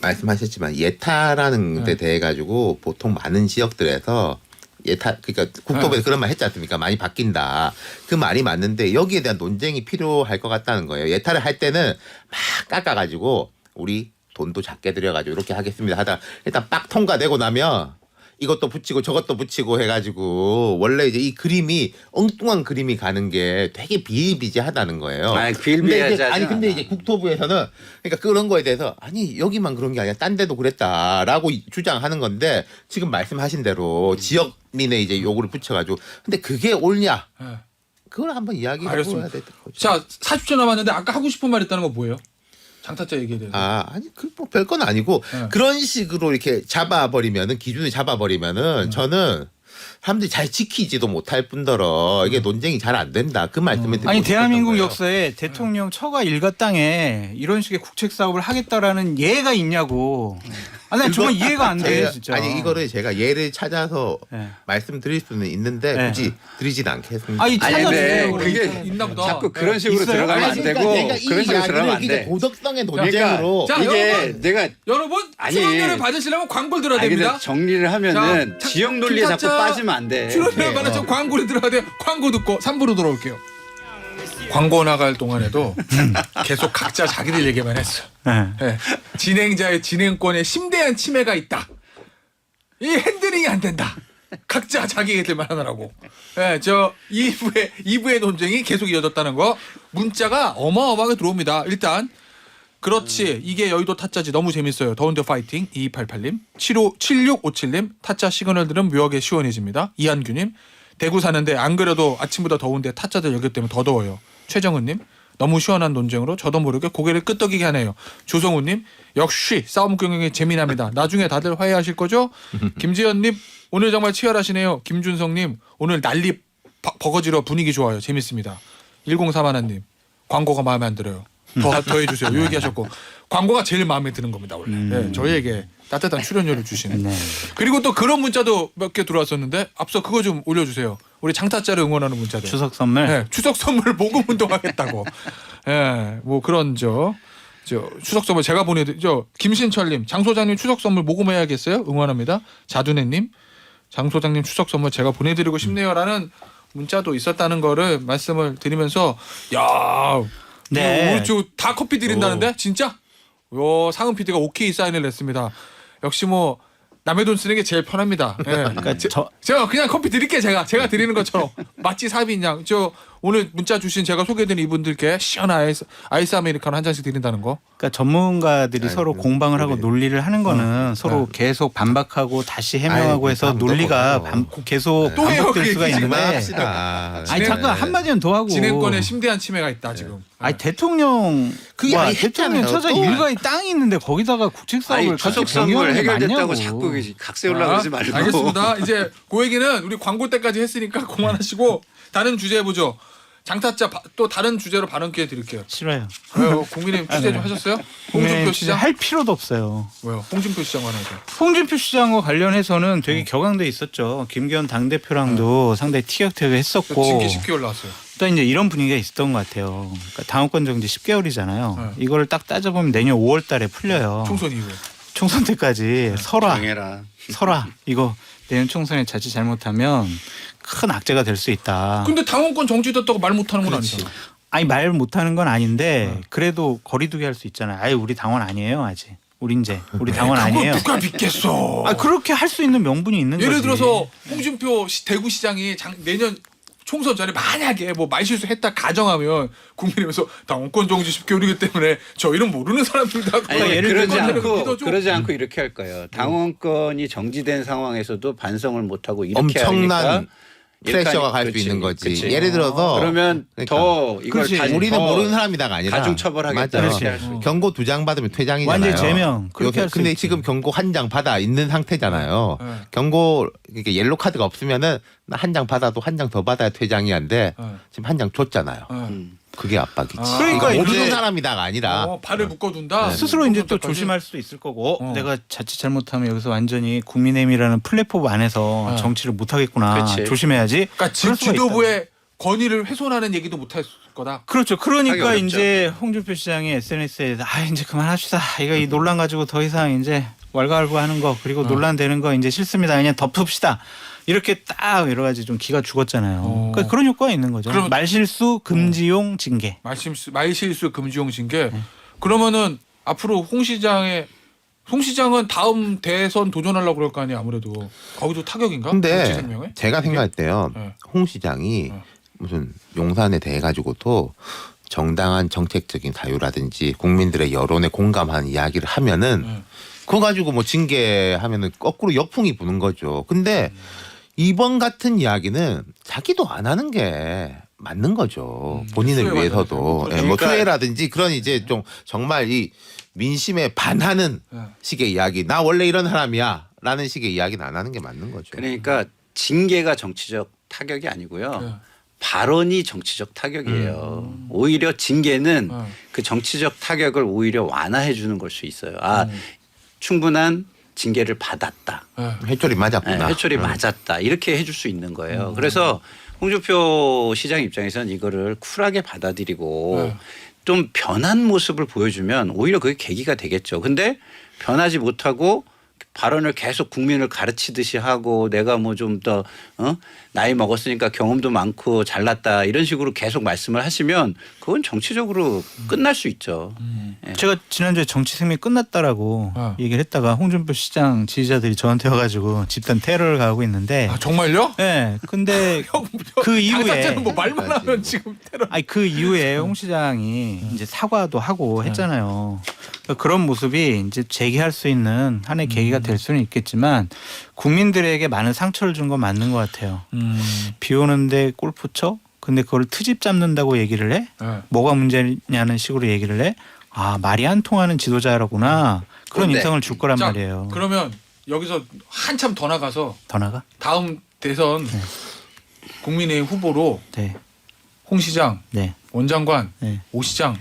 말씀하셨지만 예타라는 데 대해 가지고 보통 많은 지역들에서 예타 그러니까 국토부에서 그런 말 했지 않습니까? 많이 바뀐다. 그 말이 맞는데 여기에 대한 논쟁이 필요할 것 같다는 거예요. 예타를 할 때는 막 깎아가지고 우리 돈도 작게 들여가지고 이렇게 하겠습니다 하다 일단 빡 통과되고 나면 이것도 붙이고 저것도 붙이고 해가지고 원래 이제 이 그림이 엉뚱한 그림이 가는 게 되게 비일비재하다는 거예요. 아니, 비일비재하지 않아. 근데 이제 국토부에서는 그러니까 그런 거에 대해서 아니 여기만 그런 게 아니라 딴 데도 그랬다라고 주장하는 건데 지금 말씀하신 대로 지역민의 이제 요구를 붙여가지고 근데 그게 옳냐? 그걸 한번 이야기해 봐야 알겠습니다. 될 거죠. 자 40초 남았는데 아까 하고 싶은 말 있다는 거 뭐예요? 장타짜 얘기에 대해서. 아니 그 뭐 별건 아니고 그런 식으로 이렇게 잡아버리면은 기준을 잡아버리면은 저는 사람들이 잘 지키지도 못할 뿐더러 이게 논쟁이 잘 안 된다 그 말씀을 드리고 아니 싶었던 대한민국 거예요. 역사에 대통령 처가 일가 땅에 이런 식의 국책 사업을 하겠다라는 예가 있냐고. 아니 난 정말 이해가 안 돼 진짜. 아니 이거를 제가 예를 찾아서 네. 말씀드릴 수는 있는데 네. 굳이 드리진 않겠습니다. 아니 아니 근데 찾아주세요. 그게 있나 보다. 자꾸 그런 식으로 있어요? 들어가면 안 아니, 되고 그러니까 제가 그런 이 식으로 들어가면 안 이야기를 돼. 도덕성의 그러니까 논쟁으로 자, 이게 여러분! 내가 여러분 아니. 수강료를 받으시려면 광고를 들어야 아니, 근데 됩니다. 정리를 하면은 자, 지역 논리에 자꾸 김타짜 빠지면 안 돼. 출연료 받아서 광고를 들어야 돼요. 광고 듣고 3부로 돌아올게요. 광고 나갈 동안에도 계속 각자 자기들 얘기만 했어. 네. 네. 진행자의 진행권에 심대한 침해가 있다. 이 핸들링이 안 된다. 각자 자기 얘기들만 하느라고. 네, 저 2부의 논쟁이 계속 이어졌다는 거. 문자가 어마어마하게 들어옵니다. 일단 그렇지. 이게 여의도 타짜지. 너무 재밌어요. 더운데 파이팅. 2288님. 7657님. 타짜 시그널 들은 묘하게 시원해집니다. 이한규님. 대구 사는데 안 그래도 아침보다 더운데 타짜들 여기 때문에 더 더워요. 최정은님. 너무 시원한 논쟁으로 저도 모르게 고개를 끄덕이게 하네요. 조성우님. 역시 싸움 경영이 재미납니다. 나중에 다들 화해하실 거죠? 김지연님. 오늘 정말 치열하시네요. 김준성님. 오늘 난리 버거지러 분위기 좋아요. 재밌습니다. 1031님. 광고가 마음에 안 들어요. 더 해주세요. 요 얘기하셨고 광고가 제일 마음에 드는 겁니다 원래. 네, 저희에게 따뜻한 출연료를 주시는. 네. 그리고 또 그런 문자도 몇 개 들어왔었는데 앞서 그거 좀 올려주세요. 우리 장타짜를 응원하는 문자들. 추석 선물. 네, 추석 선물 모금 운동하겠다고. 네, 뭐 그런 저 추석 선물 제가 보내드죠. 김신철님, 장 소장님 추석 선물 모금해야겠어요. 응원합니다. 자두네님, 장 소장님 추석 선물 제가 보내드리고 싶네요라는 문자도 있었다는 거를 말씀을 드리면서 야. 네. 우리 다 커피 드린다는데 진짜? 요 상은 PD가 오케이 사인을 냈습니다. 역시 뭐 남의 돈 쓰는 게 제일 편합니다. 예. 그러니까 제가 그냥 커피 드릴게 제가 드리는 것처럼 마치 사비냥 저 오늘 문자 주신 제가 소개해드린 이분들께 시원한 아이스 아메리카노 한 잔씩 드린다는 거. 그러니까 전문가들이 서로 공방을 하고 논리를 하는 거는 서로 네. 계속 반박하고 다시 해명하고 아이, 해서 반박도 논리가 못해요. 계속 또 해요, 반복될 그 수가 얘기. 있는데 그만합시다. 아니 잠깐 한마디는 더 하고 진행권에 심대한 침해가 있다 지금. 아니 대통령 그게 아니 대통령 했잖아요. 처자 또. 일가의 땅이 있는데 거기다가 국책 사업을 아니 추석 선물 해결됐다고 자꾸 각 세우려고 그러지 말고. 알겠습니다. 이제 그 얘기는 우리 광고 때까지 했으니까 그만하시고 다른 주제 해보죠. 장타짜 또 다른 주제로 발언 기회 드릴게요. 싫어요. 왜요? 국민의힘 취재 좀 하셨어요? 홍준표 시장? 할 필요도 없어요. 왜요? 홍준표 시장 관해서. 홍준표 시장과 관련해서는 되게 격앙돼 있었죠. 김기현 당대표랑도 상당히 티격태격했었고 징계 10개월 나왔어요. 또 이제 이런 분위기가 있었던 것 같아요. 그러니까 당원권 정지 10개월이잖아요. 네. 이거를 딱 따져보면 내년 5월달에 풀려요. 총선 이후에. 총선 때까지 설화 정해라. 이거 내년 총선에 자칫 잘못하면 큰 악재가 될 수 있다. 근데 당원권 정지됐다고 말 못하는 건 아니잖아. 아니 말 못하는 건 아닌데 그래도 거리두기 할 수 있잖아요. 아예 우리 당원 아니에요 아직. 우리 당원 아니에요. 그걸 누가 믿겠어. 아 그렇게 할 수 있는 명분이 있는 거지. 예를 들어서 홍준표 대구시장이 내년 총선 전에 만약에 뭐 말실수했다 가정하면 국민의힘에서 당원권 정지 10개월이기 때문에 저희는 모르는 사람들다. 아니, 예를 그러지 않고 이렇게 할 거예요. 당원권이 정지된 상황에서도 반성을 못 하고 이렇게 엄청난 하니까 프레셔가 갈 수 그렇지, 있는 거지. 그렇지. 예를 들어서 그러면 그러니까. 더 이걸 그렇지. 우리는 더 모르는 사람이다가 아니라 가중 처벌하겠다 맞아요. 이렇게 할 수 있고. 경고 2장 받으면 퇴장이잖아요. 완전 제명. 그렇게 요새 할 수 근데 있지. 지금 경고 1장 받아 있는 상태잖아요. 네. 경고 이게 옐로 카드가 없으면은 나 1장 받아도 1장 더 받아야 퇴장이 한데 네. 지금 1장 줬잖아요. 그게 압박이지. 아. 그러니까 모르는 이제 사람이다가 아니라 발을 묶어둔다. 스스로 이제 또 총선 때까지. 조심할 수도 있을 거고 내가 자칫 잘못하면 여기서 완전히 국민의힘이라는 플랫폼 안에서 정치를 못 하겠구나. 그렇지. 조심해야지. 그러니까 그럴 수가 지도부의 권위를 훼손하는 얘기도 못할 거다. 그렇죠. 하기 그러니까 어렵죠. 이제 홍준표 시장이 SNS에 이제 그만합시다. 이거 이 논란 가지고 더 이상 이제 왈가왈부하는 거 그리고 논란되는 거 이제 싫습니다. 그냥 덮읍시다. 이렇게 딱 여러 가지 좀 기가 죽었잖아요. 그러니까 그런 효과가 있는 거죠. 그럼- 말실수 금지용 징계. 말실수 금지용 징계. 그러면은 앞으로 홍 시장은 다음 대선 도전하려고 그럴 거 아니에요. 아무래도 거기도 타격인가? 근데 정치생명에? 제가 생각할 때요. 네. 홍 시장이 무슨 용산에 대해 가지고도 정당한 정책적인 사유라든지 국민들의 여론에 공감하는 이야기를 하면은 그거 가지고 뭐 징계하면은 거꾸로 역풍이 부는 거죠. 근데 이번 같은 이야기는 자기도 안 하는 게 맞는 거죠. 본인을 수혜받아야 위해서도. 되고. 예, 뭐 그러니까- 수혜라든지 그런 이제 좀 정말 이 민심에 반하는 식의 이야기. 나 원래 이런 사람이야. 라는 식의 이야기는 안 하는 게 맞는 거죠. 그러니까 징계가 정치적 타격이 아니고요. 네. 발언이 정치적 타격이에요. 오히려 징계는 그 정치적 타격을 오히려 완화해 주는 걸 수 있어요. 충분한 징계를 받았다. 회초리 맞았구나. 회초리 맞았다. 이렇게 해줄 수 있는 거예요. 그래서 홍준표 시장 입장에서는 이거를 쿨하게 받아들이고 좀 변한 모습을 보여주면 오히려 그게 계기가 되겠죠. 근데 변하지 못하고 발언을 계속 국민을 가르치듯이 하고 내가 뭐 좀 더 나이 먹었으니까 경험도 많고 잘났다 이런 식으로 계속 말씀을 하시면 그건 정치적으로 끝날 수 있죠. 제가 지난주에 정치 생명 끝났다라고 얘기를 했다가 홍준표 시장 지지자들이 저한테 와가지고 집단 테러를 가하고 있는데. 아 정말요? 네. 근데 그 이후에 당사자는 뭐 말만 하면 지금 테러. 그 이후에 홍 시장이 이제 사과도 하고 했잖아요. 그러니까 그런 모습이 이제 재개할 수 있는 하나의 계기가 될 수는 있겠지만 국민들에게 많은 상처를 준 건 맞는 것 같아요. 비 오는데 골프 쳐? 근데 그걸 트집 잡는다고 얘기를 해? 뭐가 문제냐는 식으로 얘기를 해? 말이 안 통하는 지도자라구나. 그런 근데 인상을 줄 거란 자, 말이에요. 그러면 여기서 한참 더 나가서 더 나가? 다음 대선 국민의힘 후보로 네. 홍 시장, 네. 원장관, 네. 오 시장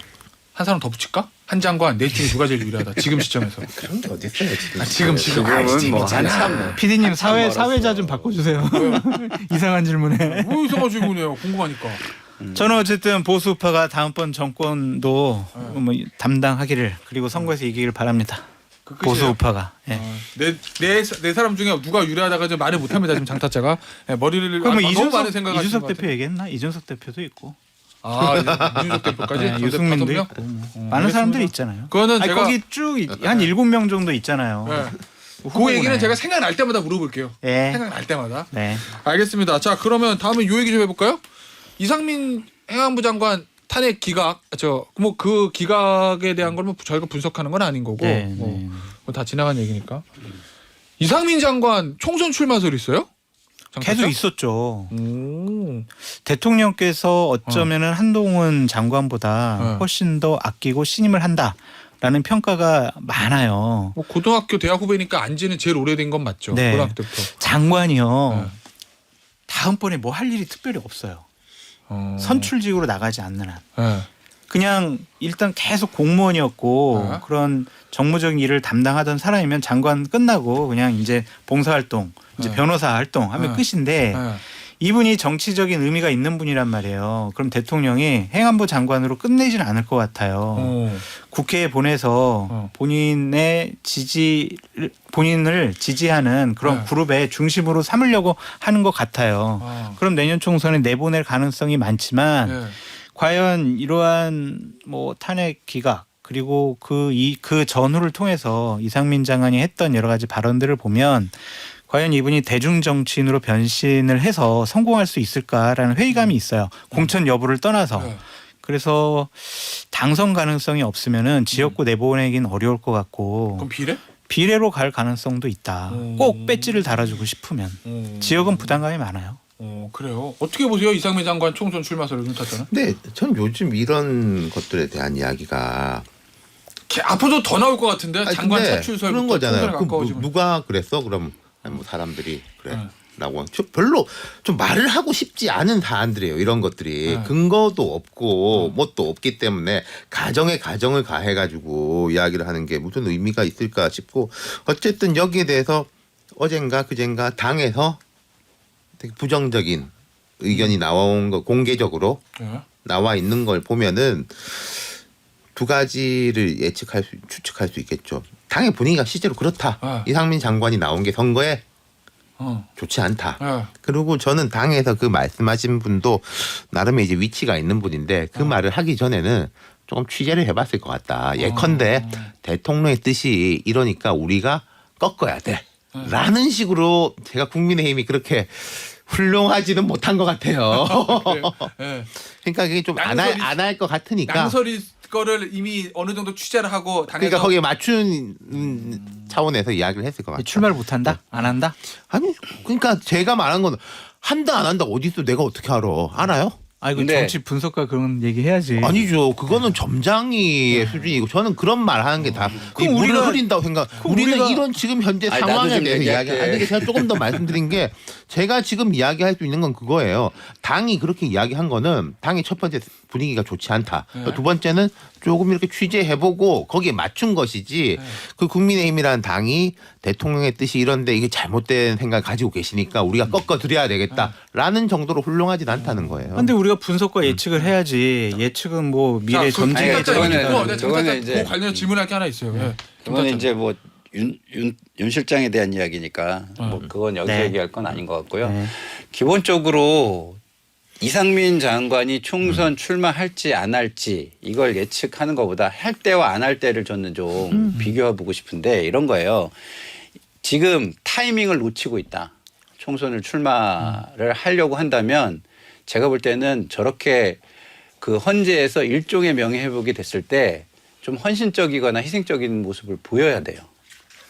한 사람 더 붙일까? 한 장관 넷 중에 누가 제일 유리하다 지금 시점에서. 그런 게 어디 있어요 지금. 지금 지금은 뭐 한참 PD님 사회자 좀 바꿔주세요. 이상한 질문에. 뭐 이상한 질문이에요. 궁금하니까. 저는 어쨌든 보수파가 다음번 정권도 뭐 담당하기를 그리고 선거에서 이기길 바랍니다. 그 끝이에요? 보수파가. 예. 네 사람 중에 누가 유리하다가 지금 말을 못합니다. 지금 장타자가 머리를 그럼 너무 많은 생각하시는 이준석 것 대표 같아요. 얘기했나? 이준석 대표도 있고. 이준석 대표까지 네, 유승민도 명? 있고. 많은 사람들이 있잖아요. 그거는 아니, 제가 거기 쭉 한 7명 정도 있잖아요. 네. 그 후보군에. 얘기는 제가 생각날 때마다 물어볼게요. 예. 생각날 때마다. 네. 알겠습니다. 자 그러면 다음에 요 얘기 좀 해볼까요? 이상민 행안부 장관 탄핵 기각 뭐 그 기각에 대한 걸 뭐 저희가 분석하는 건 아닌 거고 네, 뭐 다 지나간 얘기니까. 이상민 장관 총선 출마설 있어요? 계속 있었죠. 오. 대통령께서 어쩌면은 한동훈 장관보다 훨씬 더 아끼고 신임을 한다라는 평가가 많아요. 뭐 고등학교 대학 후배니까 안지는 제일 오래된 건 맞죠. 네. 고등학교 때부터. 장관이요. 다음번에 뭐 할 일이 특별히 없어요. 선출직으로 나가지 않는 한. 네. 그냥 일단 계속 공무원이었고 그런 정무적인 일을 담당하던 사람이면 장관 끝나고 그냥 이제 봉사활동, 이제 변호사 활동하면 끝인데 이분이 정치적인 의미가 있는 분이란 말이에요. 그럼 대통령이 행안부 장관으로 끝내지는 않을 것 같아요. 국회에 보내서 본인을 지지하는 그런 그룹의 중심으로 삼으려고 하는 것 같아요. 그럼 내년 총선에 내보낼 가능성이 많지만 과연 이러한 뭐 탄핵 기각 그리고 그 전후를 통해서 이상민 장관이 했던 여러 가지 발언들을 보면 과연 이분이 대중 정치인으로 변신을 해서 성공할 수 있을까라는 회의감이 있어요. 공천 여부를 떠나서. 네. 그래서 당선 가능성이 없으면은 지역구 내보내긴 어려울 것 같고 그럼 비례? 비례로 갈 가능성도 있다. 꼭 배지를 달아주고 싶으면 지역은 부담감이 많아요. 그래요. 어떻게 보세요? 이상민 장관 총선 출마설을 윤타자는? 근데 전 요즘 이런 것들에 대한 이야기가 앞으로도 더 나올 것 같은데 아니, 장관 근데 차출설 그런 거잖아요. 그 가까워지면. 누가 그랬어? 그럼 뭐 사람들이 그래. 네. 라고 별로 좀 말을 하고 싶지 않은 사안들이에요. 이런 것들이 네. 근거도 없고 뭣도 없기 때문에 가정에 가정을 가해가지고 이야기를 하는 게 무슨 의미가 있을까 싶고 어쨌든 여기에 대해서 어젠가 그젠가 당에서 되게 부정적인 의견이 나온 거 공개적으로 네. 나와 있는 걸 보면은 두 가지를 추측할 수 있겠죠. 당의 분위기가 실제로 그렇다. 네. 이상민 장관이 나온 게 선거에 좋지 않다. 네. 그리고 저는 당에서 그 말씀하신 분도 나름의 이제 위치가 있는 분인데 그 말을 하기 전에는 조금 취재를 해봤을 것 같다. 예컨대 대통령의 뜻이 이러니까 우리가 꺾어야 돼. 라는 식으로 제가 국민의힘이 그렇게 훌륭하지는 못한 것 같아요. 그래요? 네. 그러니까 그게 좀 안 할 것 같으니까. 양설이 거를 이미 어느 정도 취재를 하고 당에서 그러니까 거기에 맞춘 차원에서 이야기를 했을 것 같아요. 출마를 못한다? 안 한다? 아니 그러니까 제가 말한 건 한다 안 한다 어디 있어 내가 어떻게 알아요? 아이고 근데- 정치 분석가 그런 얘기 해야지. 아니죠. 그거는 점장이의 수준이고 저는 그런 말 하는 게 다 그럼 물을 우리가- 흐린다고 생각. 우리는 우리가- 이런 지금 현재 아니, 나도 상황에 좀 대해서 얘기할게. 이야기. 아니 제가 조금 더 말씀드린 게 제가 지금 이야기할 수 있는 건 그거예요. 당이 그렇게 이야기한 거는 당의 첫 번째 분위기가 좋지 않다. 네. 두 번째는 조금 이렇게 취재해보고 거기에 맞춘 것이지. 그 국민의힘이라는 당이 대통령의 뜻이 이런데 이게 잘못된 생각을 가지고 계시니까 우리가 꺾어드려야 되겠다라는 정도로 훌륭하진 않다는 거예요. 근데 우리가 분석과 예측을 해야지. 예측은 뭐 미래 자, 전쟁. 아니, 저거는 장단자 이제- 관련 질문할 게 하나 있어요. 네. 그거는 이제 뭐 윤 실장에 대한 이야기니까 뭐 그건 여기서 네. 얘기할 건 아닌 것 같고요. 네. 기본적으로 이상민 장관이 총선 출마할지 안 할지 이걸 예측하는 것보다 할 때와 안 할 때를 저는 좀 비교해 보고 싶은데 이런 거예요. 지금 타이밍을 놓치고 있다. 총선을 출마를 하려고 한다면 제가 볼 때는 저렇게 그 헌재에서 일종의 명예회복이 됐을 때 좀 헌신적이거나 희생적인 모습을 보여야 돼요.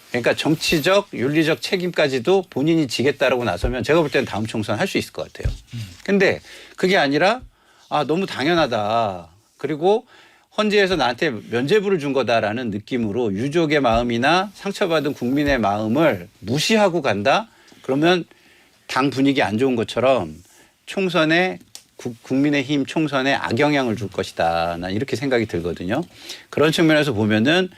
그러니까 정치적, 윤리적 책임까지도 본인이 지겠다라고 나서면 제가 볼 때는 다음 총선 할 수 있을 것 같아요. 근데 그게 아니라 너무 당연하다. 그리고 헌재에서 나한테 면죄부를 준 거다라는 느낌으로 유족의 마음이나 상처받은 국민의 마음을 무시하고 간다? 그러면 당 분위기 안 좋은 것처럼 총선에 국민의힘 총선에 악영향을 줄 것이다. 난 이렇게 생각이 들거든요. 그런 측면에서 보면은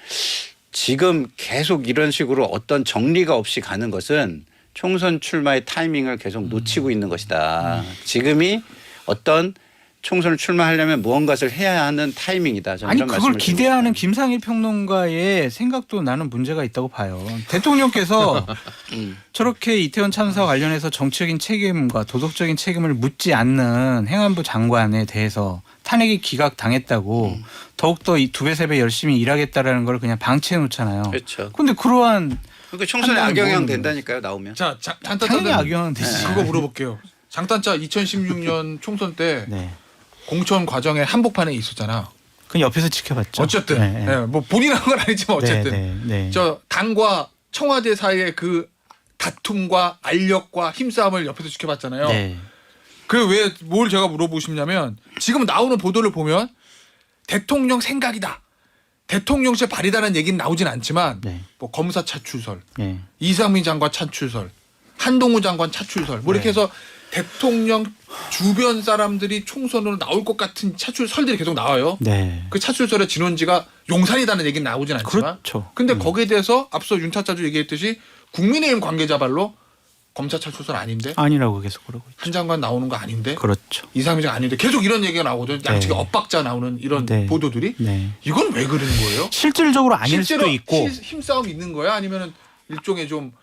지금 계속 이런 식으로 어떤 정리가 없이 가는 것은 총선 출마의 타이밍을 계속 놓치고 있는 것이다. 지금이 어떤 총선을 출마하려면 무언가를 해야 하는 타이밍이다. 저는 아니 이런 그걸 말씀을 기대하는 드립니다. 김상일 평론가의 생각도 나는 문제가 있다고 봐요. 대통령께서 저렇게 이태원 참사 관련해서 정치적인 책임과 도덕적인 책임을 묻지 않는 행안부 장관에 대해서 탄핵이 기각당했다고 더욱더 이 2배, 3배 열심히 일하겠다라는 걸 그냥 방치해 놓잖아요. 그렇죠. 근데 그러한 그러니까 총선에 판단이 악영향 뭐- 된다니까요. 나오면. 자, 당연히 장단자는 악영향 되지. 그거 물어볼게요. 장단자 2016년 총선 때 네. 공천 과정에 한복판에 있었잖아. 그 옆에서 지켜봤죠. 어쨌든 네, 네. 뭐 본인 한 건 아니지만 어쨌든 네, 네. 저 당과 청와대 사이의 그 다툼과 알력과 힘싸움을 옆에서 지켜봤잖아요. 네. 그 왜 뭘 제가 물어보고 싶냐면 지금 나오는 보도를 보면 대통령 생각이다. 대통령실 발의다는 얘기는 나오진 않지만 네. 뭐 검사 차출설, 네. 이상민 장관 차출설, 한동훈 장관 차출설 뭐 이렇게 네. 해서 대통령 주변 사람들이 총선으로 나올 것 같은 차출설들이 계속 나와요. 네. 그 차출설의 진원지가 용산이라는 얘기는 나오진 않지만 그렇죠. 근데 거기에 대해서 앞서 윤차자주 얘기했듯이 국민의힘 관계자 발로 검사 차출설 아닌데 아니라고 계속 그러고 있죠. 한 장관 나오는 거 아닌데 그렇죠. 이상민 장관 아닌데 계속 이런 얘기가 나오거든요. 양측에 네. 엇박자 나오는 이런 네. 보도들이 네. 이건 왜 그러는 거예요? 실질적으로 아닐 수도 있고 힘싸움이 있는 거야? 아니면은 일종의 좀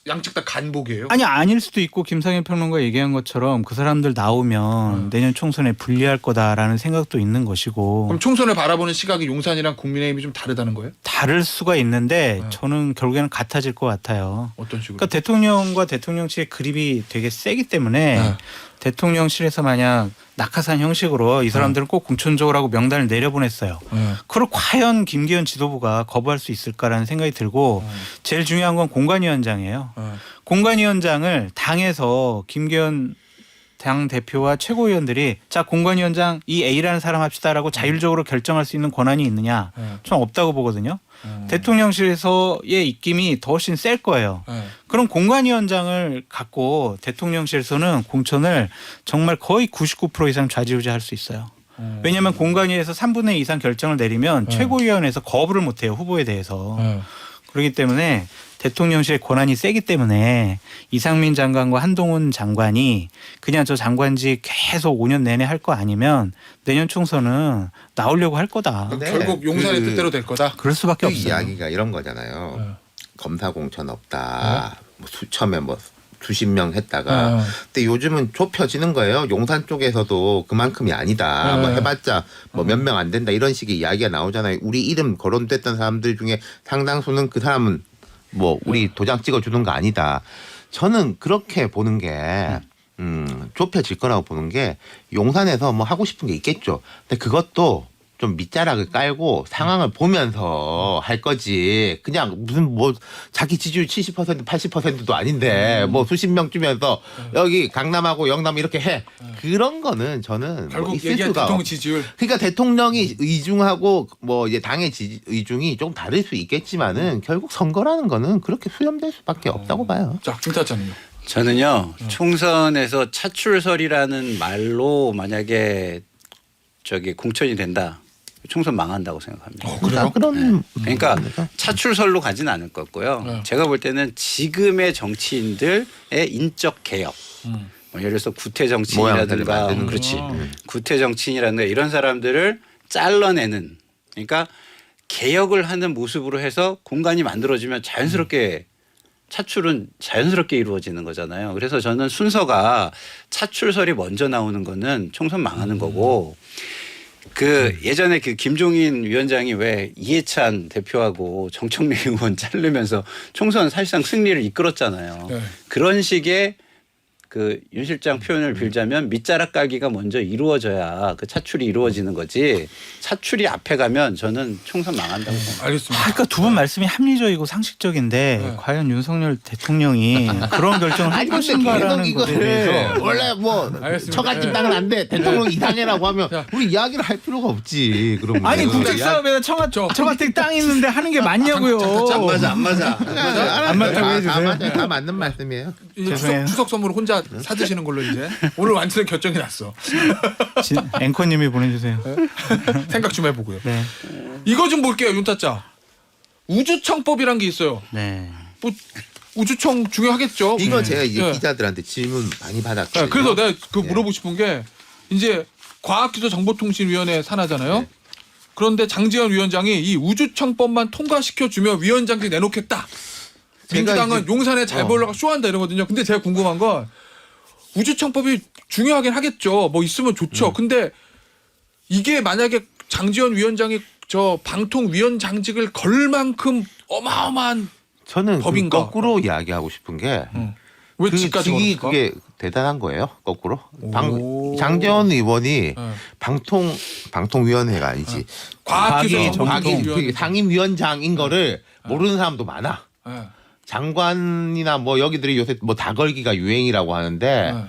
양측 다 간복이에요? 아니 아닐 수도 있고 김상현 평론가 얘기한 것처럼 그 사람들 나오면 내년 총선에 불리할 거다라는 생각도 있는 것이고 그럼 총선을 바라보는 시각이 용산이랑 국민의힘이 좀 다르다는 거예요? 다를 수가 있는데 네. 저는 결국에는 같아질 것 같아요. 어떤 식으로? 그러니까 대통령과 대통령실의 그립이 되게 세기 때문에 네. 대통령실에서 만약 낙하산 형식으로 이 사람들은 꼭 공천적으로 하고 명단을 내려보냈어요. 네. 그걸 과연 김기현 지도부가 거부할 수 있을까라는 생각이 들고 제일 중요한 건 공관위원장이에요. 네. 공관위원장을 당에서 김기현 당 대표와 최고위원들이 자 공관위원장 이 A라는 사람 합시다라고 자율적으로 결정할 수 있는 권한이 있느냐? 네. 저는 없다고 보거든요. 대통령실에서의 입김이 더 훨씬 셀 거예요. 네. 그럼 공관위원장을 갖고 대통령실에서는 공천을 정말 거의 99% 이상 좌지우지할 수 있어요. 왜냐하면 공관위에서 3분의 2 이상 결정을 내리면 최고위원회에서 거부를 못해요. 후보에 대해서. 네. 그렇기 때문에 대통령실의 권한이 세기 때문에 이상민 장관과 한동훈 장관이 그냥 저 장관직 계속 5년 내내 할 거 아니면 내년 총선은 나오려고 할 거다. 근데 결국 용산의 그- 뜻대로 될 거다. 그럴 수밖에 그 없어요. 이야기가 이런 거잖아요. 네. 검사 공천 없다. 뭐 처음에 뭐 수십 명 했다가 네. 근데 요즘은 좁혀지는 거예요. 용산 쪽에서도 그만큼이 아니다. 네. 뭐 해봤자 뭐 몇 명 안 된다 이런 식의 이야기가 나오잖아요. 우리 이름 거론됐던 사람들 중에 상당수는 그 사람은 뭐 우리 도장 찍어주는 거 아니다. 저는 그렇게 보는 게 좁혀질 거라고 보는 게 용산에서 뭐 하고 싶은 게 있겠죠. 근데 그것도 좀 밑자락을 깔고 상황을 보면서 할 거지. 그냥 무슨 뭐 자기 지지율 70% 80%도 아닌데 뭐 수십 명 주면서 여기 강남하고 영남 이렇게 해. 그런 거는 저는 결국 뭐 있을 얘기한 수가 대통령 없. 지지율. 그러니까 대통령이 의중하고 뭐 이제 당의 의중이 좀 다를 수 있겠지만은 결국 선거라는 거는 그렇게 수렴될 수밖에 없다고 봐요. 자, 김타짜는요. 저는요 총선에서 차출설이라는 말로 만약에 저기 공천이 된다. 총선 망한다고 생각합니다. 그래요? 그런 그러니까 차출설로 가진 않을 것 같고요. 네. 제가 볼 때는 지금의 정치인들의 인적 개혁, 뭐 예를 들어서 구태 모양새를 정치인이라든가, 만드는 그렇지, 거죠. 구태 정치인이라든가 이런 사람들을 잘라내는, 그러니까 개혁을 하는 모습으로 해서 공간이 만들어지면 자연스럽게 차출은 자연스럽게 이루어지는 거잖아요. 그래서 저는 순서가 차출설이 먼저 나오는 거는 총선 망하는 거고. 그 예전에 그 김종인 위원장이 왜 이해찬 대표하고 정청래 의원 자르면서 총선 사실상 승리를 이끌었잖아요. 네. 그런 식의 그 윤 실장 표현을 빌자면 밑자락 깔기가 먼저 이루어져야 그 차출이 이루어지는 거지. 차출이 앞에 가면 저는 총선 망한다고 생각합니다. 알겠습니다. 그러니까 두 분 말씀이 합리적이고 상식적인데 네. 과연 윤석열 대통령이 그런 결정을 할 아니 근데 계속 것인가라는 것에 이거를 대해서 원래 뭐 알겠습니다. 처갓집 땅은 안 돼. 대통령 이상해라고 하면 자. 우리 이야기를 할 필요가 없지. 그럼 아니 네. 국책 사업에다 처가댁 땅 있는데 하는 게 맞냐고요. 안 맞아, 안 맞아. 안 맞다고 해주세요. 맞아요. 다 맞는 말씀이에요. 이제 죄송해요. 추석 선물을 혼자 사드시는 걸로 이제 오늘 완전히 결정이 났어. 앵커님이 보내주세요. 생각 좀 해보고요. 네. 이거 좀 볼게요, 윤타짜. 우주청법이란 게 있어요. 네. 뭐 우주청 중요하겠죠. 이거 제가 이제 네. 기자들한테 질문 많이 받았거든요. 네, 그래서 내가 그 네. 물어보고 싶은 게 이제 과학기술정보통신위원회 산하잖아요. 네. 그런데 장지현 위원장이 이 우주청법만 통과시켜주면 위원장직 내놓겠다. 제가 민주당은 이제- 용산에 잘 보려고 쇼한다 이러거든요. 근데 제가 궁금한 건 우주청법이 중요하긴 하겠죠. 뭐 있으면 좋죠. 근데 이게 만약에 장지현 위원장이 저 방통위원장직을 걸 만큼 어마어마한 저는 그 법인가? 거꾸로 이야기하고 싶은 게 왜 그 지까지 직이 걸었을까? 그게 대단한 거예요. 거꾸로. 오. 장재원 의원이 네. 방통위원회가 아니지. 과학기술정보통신위원회. 상임위원장인 거를 모르는 사람도 많아. 네. 장관이나 뭐 여기들이 요새 뭐 다 걸기가 유행이라고 하는데 네.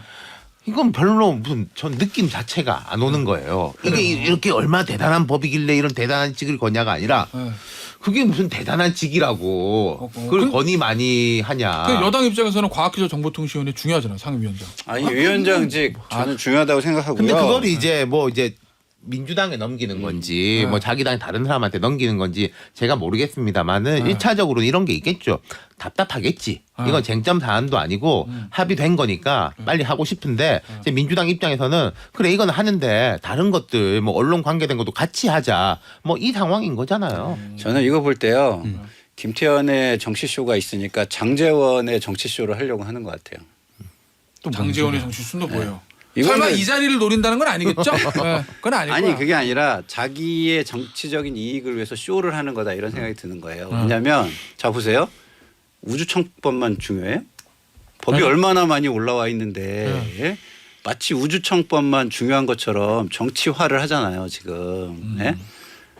이건 별로 무슨 전 느낌 자체가 안 오는 거예요. 이게 이렇게 얼마나 대단한 법이길래 이런 대단한 직을 거냐가 아니라 네. 그게 무슨 대단한 직이라고 그걸 건의 많이 하냐. 그 여당 입장에서는 과학기술정보통신위원회 중요하잖아요, 상임위원장. 아니 위원장직 저는 중요하다고 생각하고요. 근데 그걸 이제 뭐 이제 민주당에 넘기는 건지 뭐 자기 당 다른 사람한테 넘기는 건지 제가 모르겠습니다만은 일차적으로는 이런 게 있겠죠. 답답하겠지. 이건 쟁점 사안도 아니고 합의된 거니까 빨리 하고 싶은데 이제 민주당 입장에서는 그래 이건 하는데 다른 것들 뭐 언론 관계된 것도 같이 하자. 뭐 이 상황인 거잖아요. 저는 이거 볼 때요. 김태현의 정치쇼가 있으니까 장제원의 정치쇼를 하려고 하는 것 같아요. 또 장제원의 정치 순도 뭐예요? 이거는- 설마 이 자리를 노린다는 건 아니겠죠? 네, 그건 아니고. 아니 그게 아니라 자기의 정치적인 이익을 위해서 쇼를 하는 거다 이런 생각이 드는 거예요. 왜냐하면 자 보세요. 우주청법만 중요해요? 법이 네. 얼마나 많이 올라와 있는데 예? 마치 우주청법만 중요한 것처럼 정치화를 하잖아요 지금. 예?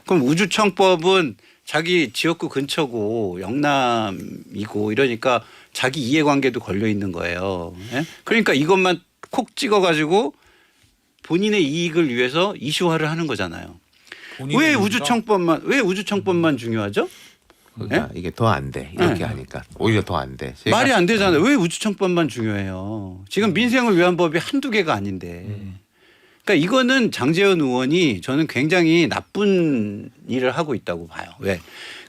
그럼 우주청법은 자기 지역구 근처고 영남이고 이러니까 자기 이해관계도 걸려 있는 거예요. 예? 그러니까 이것만 콕 찍어가지고 본인의 이익을 위해서 이슈화를 하는 거잖아요. 본인의 왜 의지가? 우주청법만 중요하죠? 그러니까 이게 더 안 돼. 이렇게 네. 하니까 오히려 더 안 돼. 제가- 말이 안 되잖아요. 왜 우주청법만 중요해요? 지금 민생을 위한 법이 한두 개가 아닌데. 그러니까 이거는 장제원 의원이 저는 굉장히 나쁜 일을 하고 있다고 봐요. 왜?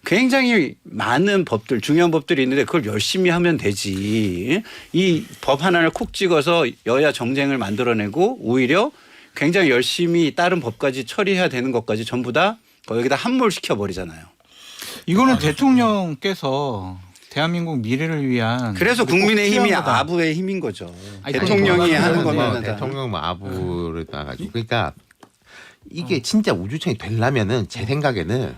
굉장히 많은 법들, 중요한 법들이 있는데 그걸 열심히 하면 되지. 이 법 하나를 콕 찍어서 여야 정쟁을 만들어내고 오히려 굉장히 열심히 다른 법까지 처리해야 되는 것까지 전부 다 거기다 함몰시켜 버리잖아요. 이거는 대통령께서 대한민국 미래를 위한 그래서 꼭 국민의힘이 필요한 거다. 아부의 힘인 거죠. 아니, 대통령이 그러니까 하는 그거는 거면 대통령 뭐 아부를 나가지고 그러니까 이게 진짜 우주청이 되려면은 제 생각에는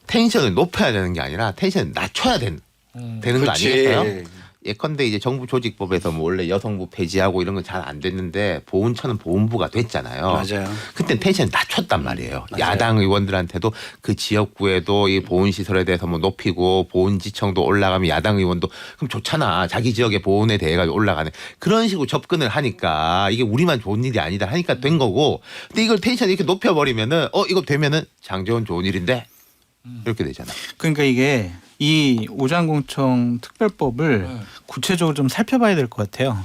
텐션을 높여야 되는 게 아니라 텐션을 낮춰야 되는 거 아니겠어요? 예컨대 이제 정부 조직법에서 뭐 원래 여성부 폐지하고 이런 건 잘 안 됐는데 보훈처는 보훈부가 됐잖아요. 맞아요. 그때 텐션을 낮췄단 말이에요. 맞아요. 야당 의원들한테도 그 지역구에도 이 보훈 시설에 대해서 뭐 높이고 보훈지청도 올라가면 야당 의원도 그럼 좋잖아. 자기 지역의 보훈에 대해 가지고 올라가는 그런 식으로 접근을 하니까 이게 우리만 좋은 일이 아니다 하니까 된 거고. 근데 이걸 텐션 이렇게 높여버리면은 이거 되면은 장제원 좋은 일인데 이렇게 되잖아. 그러니까 이게 이 오장공청 특별법을 네. 구체적으로 좀 살펴봐야 될 것 같아요.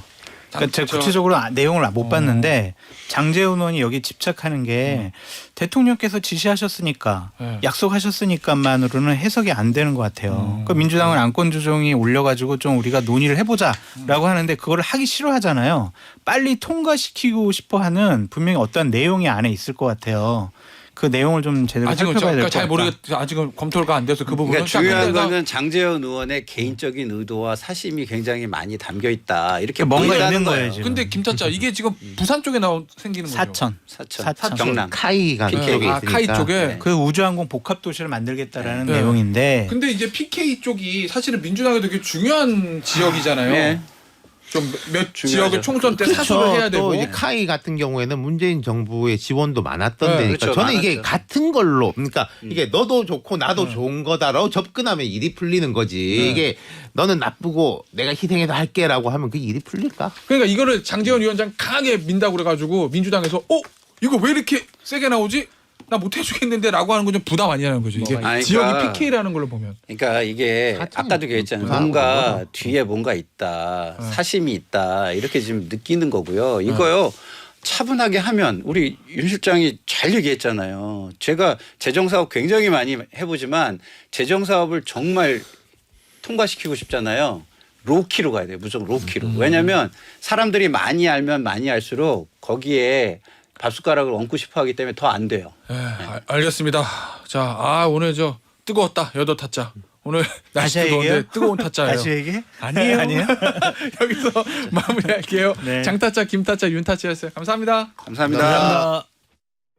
그러니까 제가 그렇죠. 구체적으로 내용을 못 봤는데 장제원 의원이 여기 집착하는 게 대통령께서 지시하셨으니까 네. 약속하셨으니까만으로는 해석이 안 되는 것 같아요. 그러니까 민주당은 안건 조정이 올려가지고 좀 우리가 논의를 해보자라고 하는데 그거를 하기 싫어하잖아요. 빨리 통과시키고 싶어하는 분명히 어떤 내용이 안에 있을 것 같아요. 그 내용을 좀 제대로 아직은 살펴봐야 될 것 잘 같다. 모르겠. 아직은 검토가 안 돼서 그 부분은. 그러니까 중요한 딱 거는 장제원 의원의 개인적인 의도와 사심이 굉장히 많이 담겨 있다. 이렇게 뭔가 보인다는 있는 거예요, 거예요. 지금. 근데 김타짜 이게 지금 부산 쪽에 생기는 거죠. 사천. 사천. 경남. 카이가 PK. 쪽에 아, 있으니까. 카이 쪽에. 네. 그 우주항공 복합 도시를 만들겠다라는 네. 내용인데 근데 이제 PK 쪽이 사실은 민주당에 되게 중요한 지역이잖아요. 네. 좀 몇 중요하죠. 지역을 총선 때 사수를 해야 되고. 또 이제 카이 같은 경우에는 문재인 정부의 지원도 많았던 네, 데니까 그렇죠. 저는 이게 많았죠. 같은 걸로 그러니까 이게 너도 좋고 나도 좋은 거다라고 접근하면 일이 풀리는 거지. 이게 너는 나쁘고 내가 희생해서 할게라고 하면 그 일이 풀릴까? 그러니까 이거를 장제원 위원장 강하게 민다고 그래가지고 민주당에서 이거 왜 이렇게 세게 나오지? 나 못 해주겠는데라고 하는 건 좀 부담 아니냐는 거죠. 이게 아니, 지역이 그러니까 PK라는 걸로 보면. 그러니까 이게 사천이 아까도 얘기했잖아요. 부산 뭔가 거구나. 뒤에 뭔가 있다. 사심이 있다. 이렇게 지금 느끼는 거고요. 이거요. 차분하게 하면 우리 윤 실장이 잘 얘기했잖아요. 제가 재정사업 굉장히 많이 해보지만 재정사업을 정말 통과시키고 싶잖아요. 로키로 가야 돼요. 무조건 로키로. 왜냐하면 사람들이 많이 알면 많이 알수록 거기에 밥숟가락을 얹고 싶어 하기 때문에 더 안 돼요. 알겠습니다. 자, 오늘 저 뜨거웠다. 여덟 타짜. 오늘 날씨 다시 뜨거운데 얘기해요? 뜨거운 타짜예요. 다시 얘기해? 아니에요. 아니에요? 여기서 마무리할게요. 네. 장타짜, 김타짜, 윤타짜였어요. 감사합니다. 감사합니다. 감사합니다.